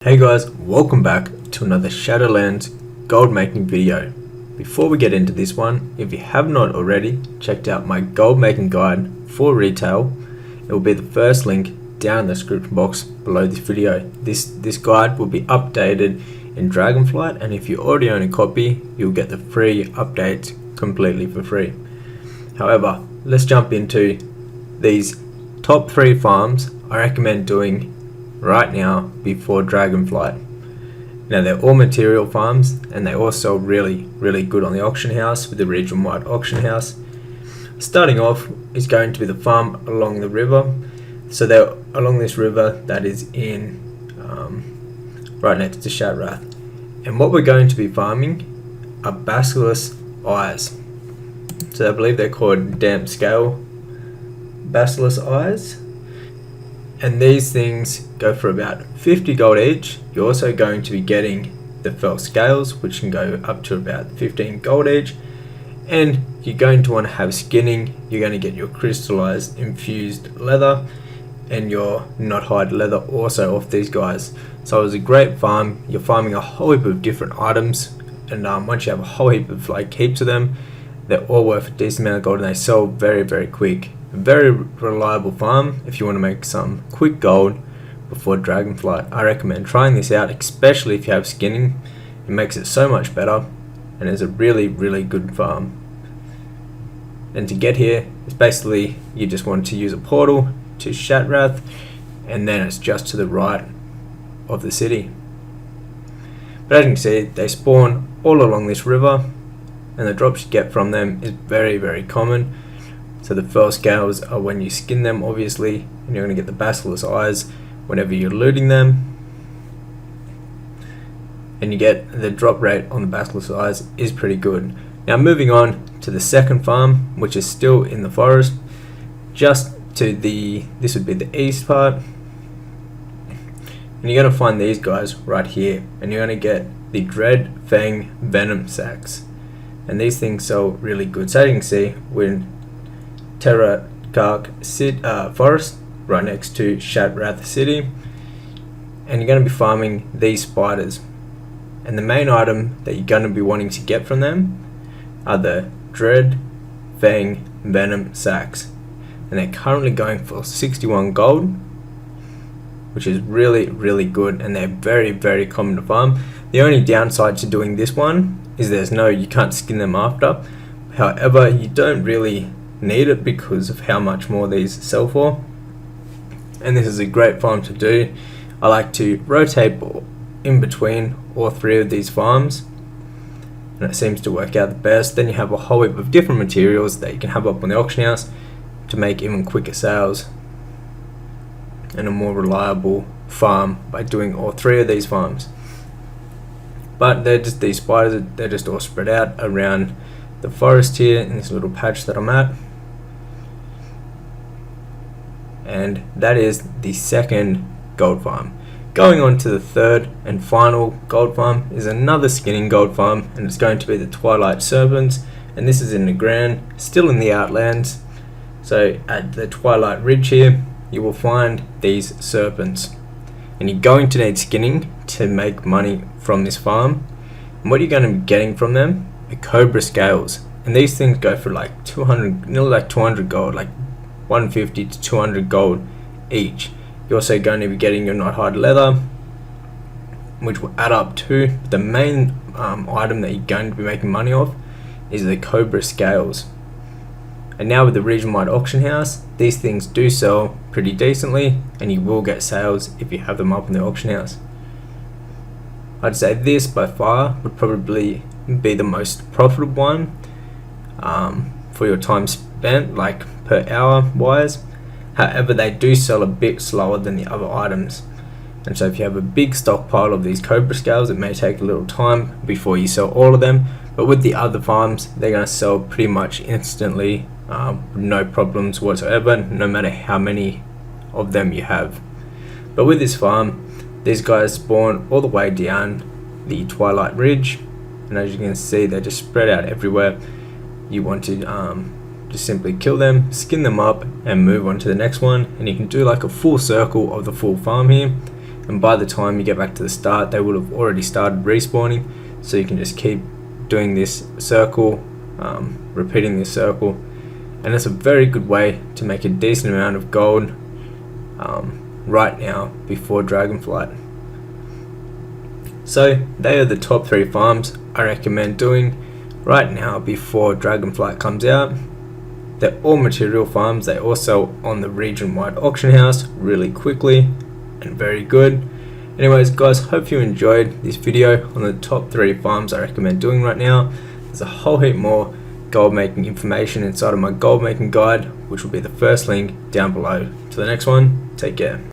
Hey guys, welcome back to another Shadowlands gold making video. Before we get into this one, if you have not already checked out my gold making guide for retail, it will be the first link down in the description box below this video. This guide will be updated in Dragonflight, and if you already own a copy, you'll get the free updates completely for free. However, let's jump into these top 3 farms I recommend doing right now before Dragonflight. Now they're all material farms and they all sell really good on the auction house with the region wide auction house. Starting off is going to be the farm along the river. So they're along this river that is in right next to Shattrath. And what we're going to be farming are Basilisk Eyes. So I believe they're called damp scale Basilisk Eyes. And these things go for about 50 gold each. You're also going to be getting the felt scales, which can go up to about 15 gold each. And you're going to want to have skinning. You're going to get your crystallized infused leather and your knot hide leather also off these guys. So it's a great farm. You're farming a whole heap of different items, and once you have a whole heap of heaps of them, they're all worth a decent amount of gold and they sell very quick. A very reliable farm if you want to make some quick gold before Dragonflight. I recommend trying this out, especially if you have skinning. It makes it so much better and it's a really good farm. And to get here, it's basically you just want to use a portal to Shattrath, and then it's just to the right of the city. But as you can see, they spawn all along this river, and the drops you get from them is very common. So the felt scales are when you skin them, obviously, and you're going to get the Basilisk Eyes whenever you're looting them. And you get the drop rate on the Basilisk Eyes is pretty good. Now moving on to the second farm, which is still in the forest, just to this would be the east part. And you're going to find these guys right here, and you're going to get the Dread Fang Venom Sacks. And these things sell really good. So you can see, we're in Terrakark Forest, right next to Shattrath City, and you're going to be farming these spiders. And the main item that you're going to be wanting to get from them are the Dread Fang Venom Sacks, and they're currently going for 61 gold, which is really good, and they're very common to farm. The only downside to doing this one is you can't skin them after. However, you don't really need it because of how much more these sell for, and this is a great farm to do. I like to rotate in between all 3 of these farms, and it seems to work out the best. Then you have a whole heap of different materials that you can have up on the auction house to make even quicker sales and a more reliable farm by doing all 3 of these farms. But they're just these spiders, they're just all spread out around the forest here in this little patch that I'm at. And that is the second gold farm. Going on to the third and final gold farm is another skinning gold farm, and it's going to be the Twilight Serpents, and this is in the ground, still in the Outlands. So at the Twilight Ridge here, you will find these serpents, and you're going to need skinning to make money from this farm. And what you're going to be getting from them are Cobra Scales, and these things go for like 200, nearly like 200 gold, like 150 to 200 gold each. You're also going to be getting your knot hide leather, which will add up to the main item that you're going to be making money off is the Cobra Scales. And now with the region wide auction house, these things do sell pretty decently, and you will get sales if you have them up in the auction house. I'd say this by far would probably be the most profitable one for your time spent, like per hour wise. However, they do sell a bit slower than the other items, and so if you have a big stockpile of these Cobra Scales, it may take a little time before you sell all of them. But with the other farms, they're going to sell pretty much instantly, no problems whatsoever, no matter how many of them you have. But with this farm, these guys spawn all the way down the Twilight Ridge, and as you can see, they're just spread out everywhere. You want to just simply kill them, skin them up, and move on to the next one, and you can do like a full circle of the full farm here. And and by the time you get back to the start they will have already started respawning, so you can just keep doing this circle, repeating this circle, and it's a very good way to make a decent amount of gold right now before Dragonflight. So they are the top 3 farms I recommend doing right now before Dragonflight comes out. They're all material farms. They all sell on the region-wide auction house really quickly and very good. Anyways guys, hope you enjoyed this video on the top 3 farms I recommend doing right now. There's a whole heap more gold making information inside of my gold making guide, which will be the first link down below. To the next one, take care.